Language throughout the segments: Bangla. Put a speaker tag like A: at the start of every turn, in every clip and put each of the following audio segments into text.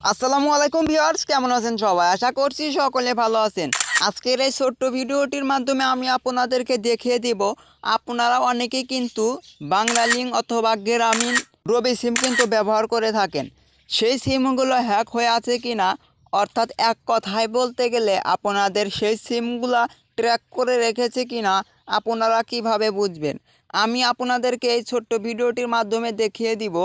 A: আসসালামু আলাইকুম ভিউয়ার্স, কেমন আছেন সবাই? আশা করছি সকলে ভালো আছেন। আজকের এই ছোট্ট ভিডিওটির মাধ্যমে আমি আপনাদেরকে দেখিয়ে দেব, আপনারা অনেকেই কিন্তু বাংলালিংক অথবা গ্রামীণ রবি সিম কিন্তু ব্যবহার করে থাকেন। সেই সিমগুলো হ্যাক হয়ে আছে কিনা, অর্থাৎ এক কথায় বলতে গেলে আপনাদের সেই সিমগুলা ট্র্যাক করে রেখেছে কিনা আপনারা কিভাবে বুঝবেন? আমি আপনাদেরকে এই ছোট্ট ভিডিওটির মাধ্যমে দেখিয়ে দিব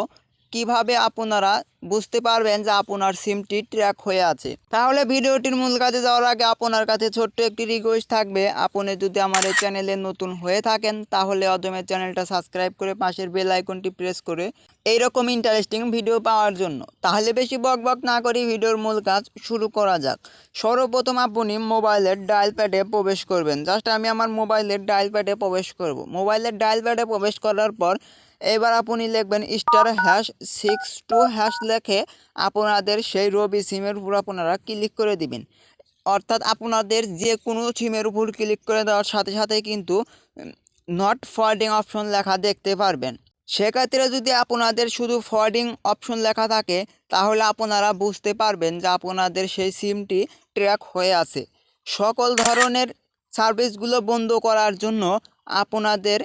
A: কিভাবে আপনারা বুঝতে পারবেন যে আপনার সিমটি ট্র্যাক হয়ে আছে। তাহলে ভিডিওটির মূল কাজে যাওয়ার আগে আপনার কাছে ছোট্ট একটি রিকোয়েস্ট থাকবে, আপনি যদি আমার এই চ্যানেলে নতুন হয়ে থাকেন তাহলে অদমে চ্যানেলটা সাবস্ক্রাইব করে পাশের বেল আইকনটি প্রেস করে এইরকম ইন্টারেস্টিং ভিডিও পাওয়ার জন্য। তাহলে বেশি বকবক না করে ভিডিওর মূল কাজ শুরু করা যাক। সর্বপ্রথম আপনি মোবাইলের ডায়াল প্যাডে প্রবেশ করবেন। জাস্ট আমি আমার মোবাইলের ডায়াল প্যাডে প্রবেশ করব। মোবাইলের ডায়াল প্যাডে প্রবেশ করার পর এবার আপনি লিখবেন *62# লিখে আপনাদের সেই রবি সিমের উপর আপনারা ক্লিক করে দিবেন। অর্থাৎ আপনাদের যে কোনো সিমের উপর ক্লিক করে দেওয়ার সাথে সাথে কিন্তু নট ফরওয়ার্ডিং অপশন লেখা দেখতে পারবেন। সেক্ষেত্রে যদি আপনাদের শুধু ফরওয়ার্ডিং অপশন লেখা থাকে তাহলে আপনারা বুঝতে পারবেন যে আপনাদের সেই সিমটি ট্র্যাক হয়ে আছে। সকল ধরনের সার্ভিসগুলো বন্ধ করার জন্য আপনাদের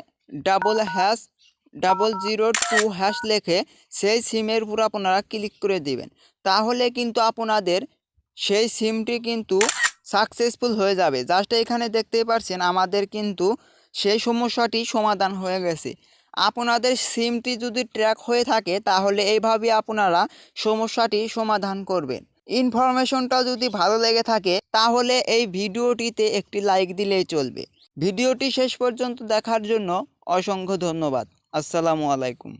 A: #002# লিখে সেই সিমের উপর আপনারা ক্লিক করে দিবেন। তাহলে কিন্তু আপনাদের সেই সিমটি কিন্তু সাকসেসফুল হয়ে যাবে। জাস্ট এখানে দেখতেই পাচ্ছেন আমাদের কিন্তু সেই সমস্যাটি সমাধান হয়ে গেছে। আপনাদের সিমটি যদি ট্র্যাক হয়ে থাকে তাহলে এইভাবে আপনারা সমস্যাটি সমাধান করবেন। ইনফরমেশনটা যদি ভালো লেগে থাকে তাহলে এই ভিডিওটিতে একটি লাইক দিলেই চলবে। ভিডিওটি শেষ পর্যন্ত দেখার জন্য অসংখ্য ধন্যবাদ। আসসালামু আলাইকুম।